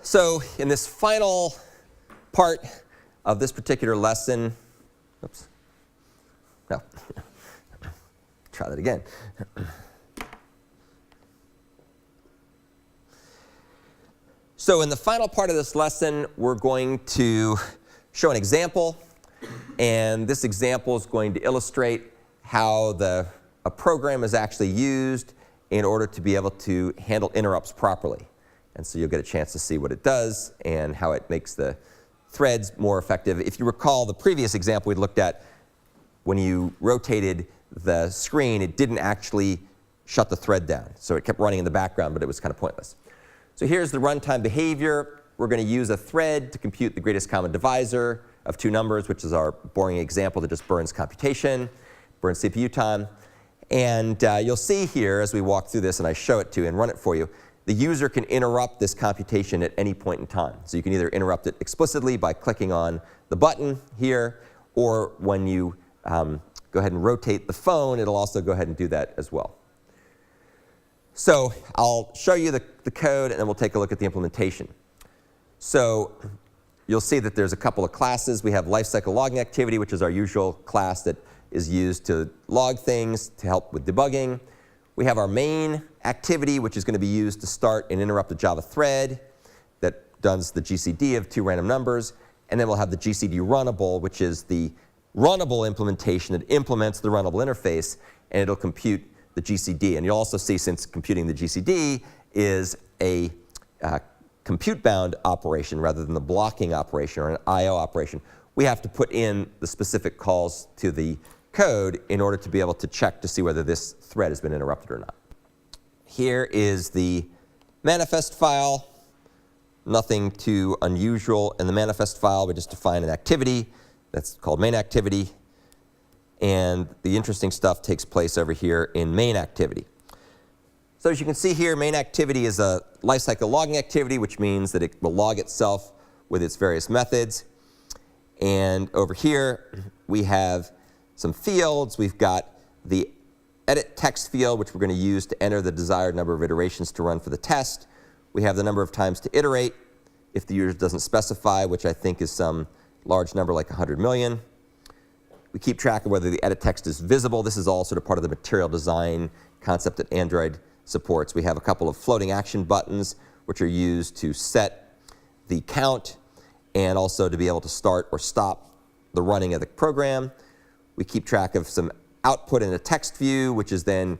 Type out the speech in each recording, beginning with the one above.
So in this final part of this particular lesson, oops, no, try that again. So in the final part of this lesson, we're going to show an example, and this example is going to illustrate how a program is actually used in order to be able to handle interrupts properly. And so you'll get a chance to see what it does and how it makes the threads more effective. If you recall the previous example we looked at, when you rotated the screen, it didn't actually shut the thread down. So it kept running in the background, but it was kind of pointless. So here's the runtime behavior. We're going to use a thread to compute the greatest common divisor of two numbers, which is our boring example that just burns computation, burns CPU time. And you'll see here as we walk through this, and I show it to you and run it for you, the user can interrupt this computation at any point in time. So you can either interrupt it explicitly by clicking on the button here, or when you go ahead and rotate the phone, it'll also go ahead and do that as well. So I'll show you the code, and then we'll take a look at the implementation. So you'll see that there's a couple of classes. We have Lifecycle logging activity, which is our usual class that is used to log things to help with debugging. We have our main activity, which is going to be used to start and interrupt a Java thread that does the GCD of two random numbers. And then we'll have the GCD Runnable, which is the runnable implementation that implements the runnable interface, and it'll compute the GCD. And you'll also see, since computing the GCD is a compute-bound operation rather than the blocking operation or an I/O operation, we have to put in the specific calls to the code in order to be able to check to see whether this thread has been interrupted or not. Here is the manifest file. Nothing too unusual in the manifest file. We just define an activity that's called main activity. And the interesting stuff takes place over here in main activity. So as you can see here, main activity is a lifecycle logging activity, which means that it will log itself with its various methods. And over here, we have some fields. We've got the edit text field, which we're going to use to enter the desired number of iterations to run for the test. We have the number of times to iterate if the user doesn't specify, which I think is some large number like 100 million. We keep track of whether the edit text is visible. This is all sort of part of the material design concept that Android supports. We have a couple of floating action buttons, which are used to set the count and also to be able to start or stop the running of the program. We keep track of some output in a text view, which is then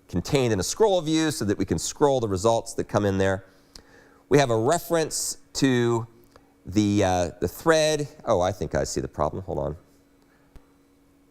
contained in a scroll view so that we can scroll the results that come in there. We have a reference to the thread. Oh, I think I see the problem. Hold on.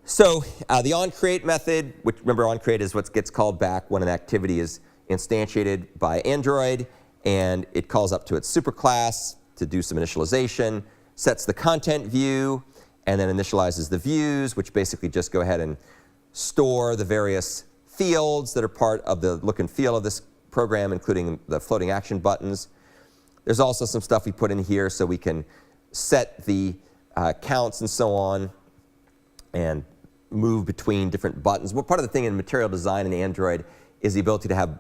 So the OnCreate method, which remember OnCreate is what gets called back when an activity is instantiated by Android, and it calls up to its superclass to do some initialization, sets the content view, and then initializes the views, which basically just go ahead and store the various fields that are part of the look and feel of this program, including the floating action buttons. There's also some stuff we put in here so we can set the counts and so on and move between different buttons. Well, part of the thing in material design in Android is the ability to have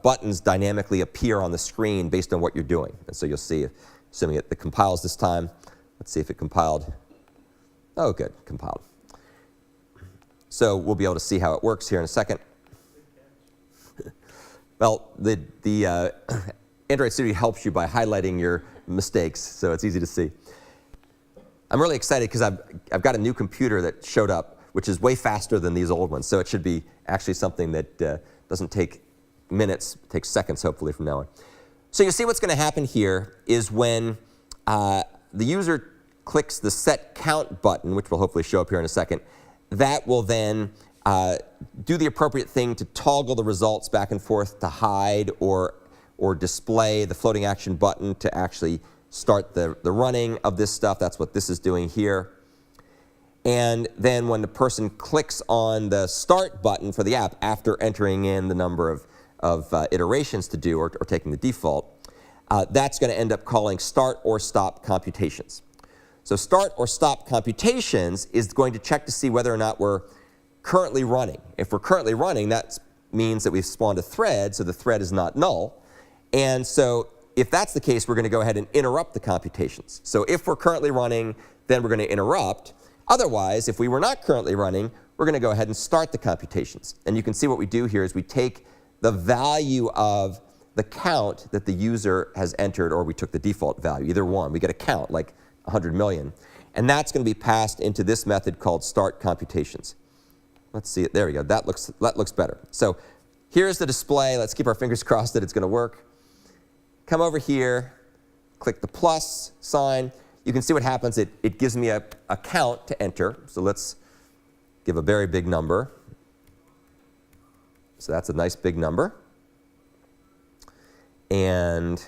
buttons dynamically appear on the screen based on what you're doing. And so you'll see, assuming it compiles this time. Let's see if it compiled. Oh, good, compiled. So we'll be able to see how it works here in a second. Well, the Android Studio helps you by highlighting your mistakes, so it's easy to see. I'm really excited because I've got a new computer that showed up, which is way faster than these old ones. So it should be actually something that doesn't take minutes, takes seconds, hopefully, from now on. So you see what's going to happen here is when the user clicks the Set Count button, which will hopefully show up here in a second, that will then do the appropriate thing to toggle the results back and forth to hide or display the floating action button to actually start the running of this stuff. That's what this is doing here. And then when the person clicks on the Start button for the app after entering in the number of iterations to do or taking the default, that's going to end up calling Start or Stop computations. So Start or Stop computations is going to check to see whether or not we're currently running. If we're currently running, that means that we've spawned a thread, so the thread is not null. And so if that's the case, we're going to go ahead and interrupt the computations. So if we're currently running, then we're going to interrupt. Otherwise, if we were not currently running, we're going to go ahead and start the computations. And you can see what we do here is we take the value of the count that the user has entered, or we took the default value, either one. We get a count, like 100 million. And that's going to be passed into this method called start computations. Let's see it. There we go. That looks better. So here's the display. Let's keep our fingers crossed that it's going to work. Come over here, click the plus sign. You can see what happens. It gives me a count to enter. So let's give a very big number. So that's a nice big number. And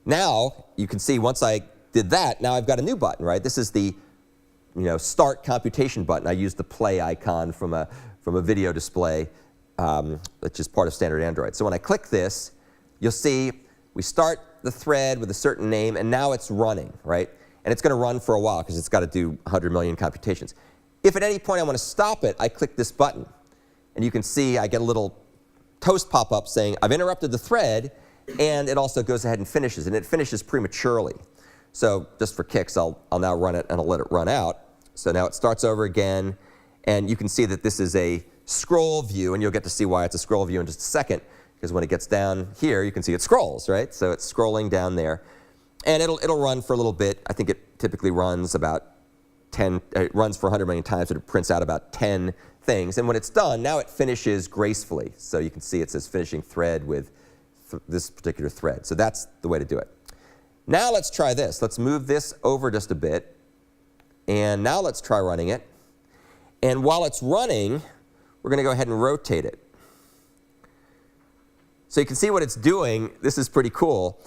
now you can see once I did that, now I've got a new button, right? This is the start computation button. I used the play icon from a video display, which is part of standard Android. So when I click this, you'll see we start the thread with a certain name, and now it's running, right? And it's going to run for a while because it's got to do 100 million computations. If at any point I want to stop it, I click this button. And you can see I get a little toast pop up saying I've interrupted the thread, and it also goes ahead and finishes. And it finishes prematurely. So just for kicks, I'll now run it, and I'll let it run out. So now it starts over again. And you can see that this is a scroll view. And you'll get to see why it's a scroll view in just a second. Because when it gets down here, you can see it scrolls, right? So it's scrolling down there. And it'll run for a little bit. I think it typically runs about 10, it runs for 100 million times, but it prints out about 10 things. And when it's done, now it finishes gracefully. So you can see it says finishing thread with this particular thread. So that's the way to do it. Now let's try this. Let's move this over just a bit. And now let's try running it. And while it's running, we're going to go ahead and rotate it. So you can see what it's doing. This is pretty cool.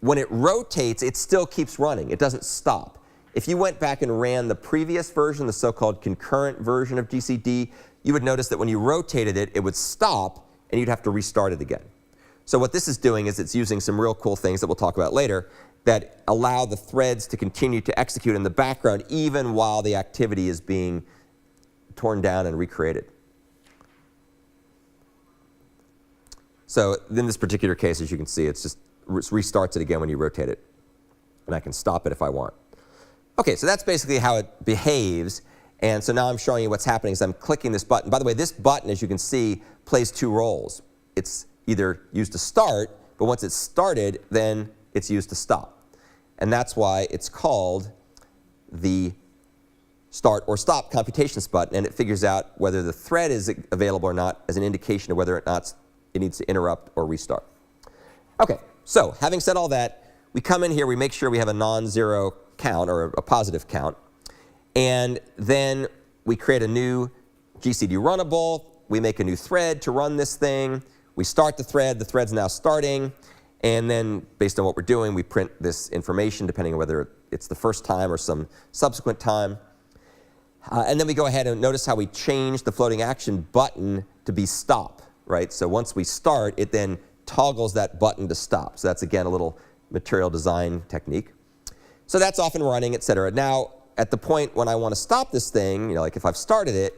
When it rotates, it still keeps running. It doesn't stop. If you went back and ran the previous version, the so-called concurrent version of GCD, you would notice that when you rotated it, it would stop, and you'd have to restart it again. So what this is doing is it's using some real cool things that we'll talk about later that allow the threads to continue to execute in the background even while the activity is being torn down and recreated. So in this particular case, as you can see, it just restarts it again when you rotate it. And I can stop it if I want. OK, so that's basically how it behaves. And so now I'm showing you what's happening is I'm clicking this button. By the way, this button, as you can see, plays two roles. It's either used to start, but once it's started, then it's used to stop. And that's why it's called the start or stop computations button. And it figures out whether the thread is available or not as an indication of whether or not it needs to interrupt or restart. OK, so having said all that, we come in here, we make sure we have a non-zero count or a positive count. And then we create a new GCD Runnable. We make a new thread to run this thing. We start the thread's now starting. And then based on what we're doing, we print this information depending on whether it's the first time or some subsequent time. And then we go ahead and notice how we change the floating action button to be stop, right? So once we start, it then toggles that button to stop. So that's, again, a little material design technique. So that's off and running, et cetera. Now, at the point when I want to stop this thing, like if I've started it,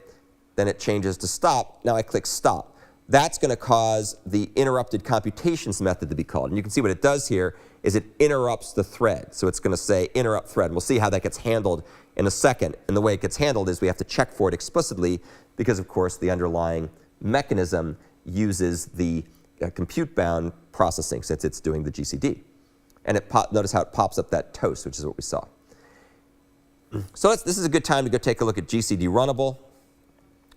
then it changes to stop. Now I click stop. That's going to cause the interrupted computations method to be called. And you can see what it does here is it interrupts the thread. So it's going to say interrupt thread. And we'll see how that gets handled in a second. And the way it gets handled is we have to check for it explicitly because, of course, the underlying mechanism uses the compute-bound processing since it's doing the GCD. And notice how it pops up that toast, which is what we saw. So this is a good time to go take a look at GCD Runnable.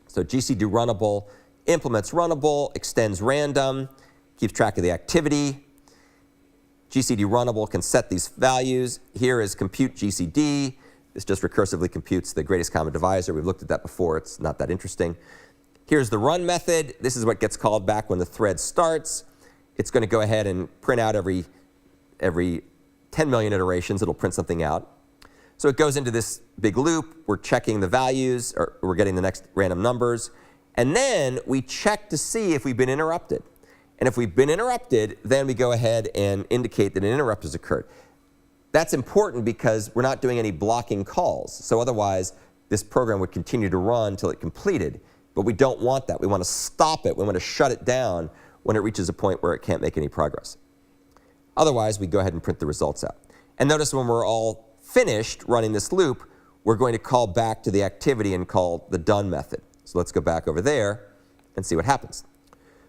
So GCD Runnable implements Runnable, extends random, keeps track of the activity. GCD Runnable can set these values. Here is compute GCD. This just recursively computes the greatest common divisor. We've looked at that before. It's not that interesting. Here's the run method. This is what gets called back when the thread starts. It's going to go ahead and print out every 10 million iterations. It'll print something out. So it goes into this big loop. We're checking the values, or we're getting the next random numbers. And then we check to see if we've been interrupted. And if we've been interrupted, then we go ahead and indicate that an interrupt has occurred. That's important because we're not doing any blocking calls. So otherwise, this program would continue to run until it completed. But we don't want that. We want to stop it. We want to shut it down when it reaches a point where it can't make any progress. Otherwise, we go ahead and print the results out. And notice when we're all finished running this loop, we're going to call back to the activity and call the done method. So let's go back over there and see what happens.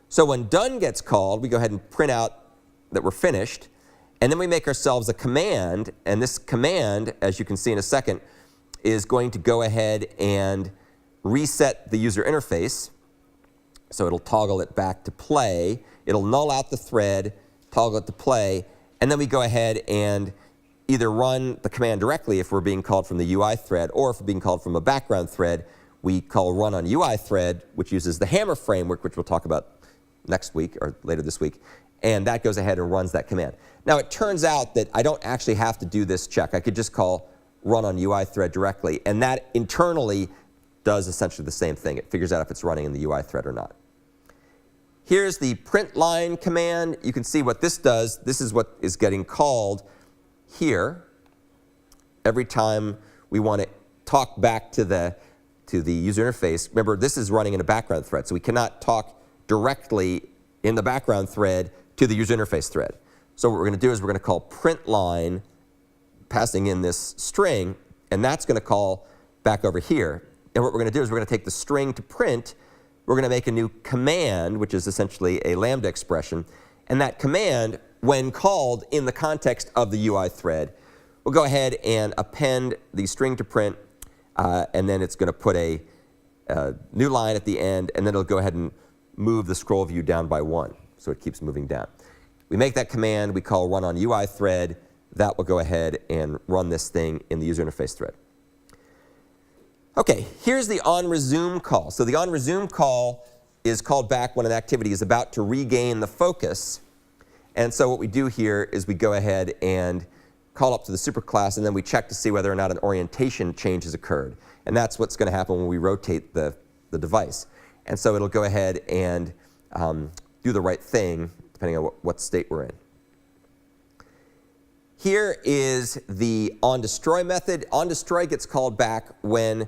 So when done gets called, we go ahead and print out that we're finished. And then we make ourselves a command. And this command, as you can see in a second, is going to go ahead and reset the user interface. So it'll toggle it back to play. It'll null out the thread, toggle it to play. And then we go ahead and either run the command directly if we're being called from the UI thread, or if we're being called from a background thread, we call run on UI thread, which uses the Hammer framework, which we'll talk about next week or later this week. And that goes ahead and runs that command. Now, it turns out that I don't actually have to do this check. I could just call run on UI thread directly. And that internally does essentially the same thing. It figures out if it's running in the UI thread or not. Here's the print line command. You can see what this does. This is what is getting called here every time we want to talk back to the user interface. Remember, this is running in a background thread, so we cannot talk directly in the background thread to the user interface thread. So what we're going to do is we're going to call print line, passing in this string, and that's going to call back over here. And what we're going to do is we're going to take the string to print. We're going to make a new command, which is essentially a lambda expression. And that command, when called in the context of the UI thread, we'll go ahead and append the string to print, and then it's going to put a new line at the end, and then it'll go ahead and move the scroll view down by 1, so it keeps moving down. We make that command, we call run on UI thread. That will go ahead and run this thing in the user interface thread. OK, here's the onResume call. So the onResume call is called back when an activity is about to regain the focus. And so what we do here is we go ahead and call up to the superclass, and then we check to see whether or not an orientation change has occurred. And that's what's going to happen when we rotate the device. And so it'll go ahead and do the right thing, depending on what state we're in. Here is the onDestroy method. OnDestroy gets called back when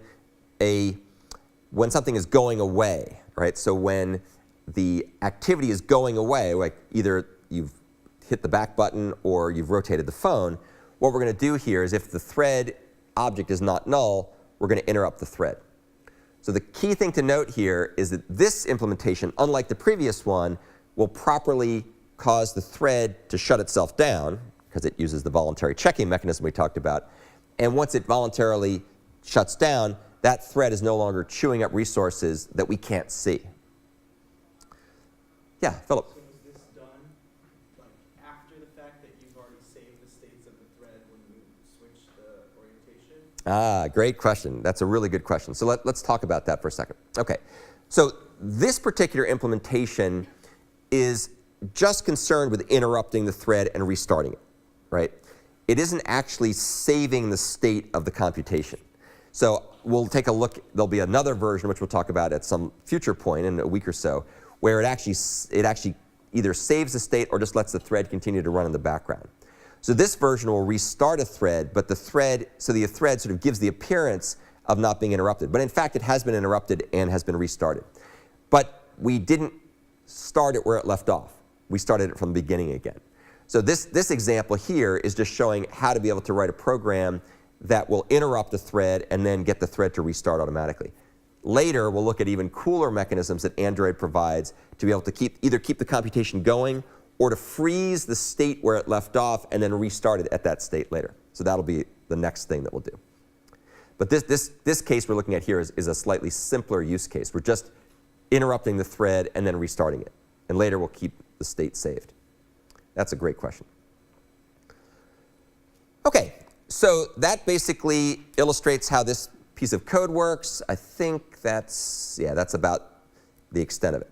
something is going away, right? So when the activity is going away, like either you've hit the back button or you've rotated the phone, what we're going to do here is if the thread object is not null, we're going to interrupt the thread. So the key thing to note here is that this implementation, unlike the previous one, will properly cause the thread to shut itself down, because it uses the voluntary checking mechanism we talked about. And once it voluntarily shuts down, that thread is no longer chewing up resources that we can't see. Yeah, Philip. So is this done like after the fact that you've already saved the states of the thread when you switch the orientation? Ah, great question. That's a really good question. So let's talk about that for a second. OK, so this particular implementation is just concerned with interrupting the thread and restarting it, right? It isn't actually saving the state of the computation. So we'll take a look. There'll be another version, which we'll talk about at some future point in a week or so, where it actually either saves the state or just lets the thread continue to run in the background. So this version will restart a thread, but the thread sort of gives the appearance of not being interrupted. But in fact, it has been interrupted and has been restarted. But we didn't start it where it left off. We started it from the beginning again. So this example here is just showing how to be able to write a program that will interrupt a thread and then get the thread to restart automatically. Later, we'll look at even cooler mechanisms that Android provides to be able to either keep the computation going or to freeze the state where it left off and then restart it at that state later. So that'll be the next thing that we'll do. But this case we're looking at here is a slightly simpler use case. We're just interrupting the thread and then restarting it. And later, we'll keep the state saved. That's a great question. OK, so that basically illustrates how this piece of code works. I think that's about the extent of it.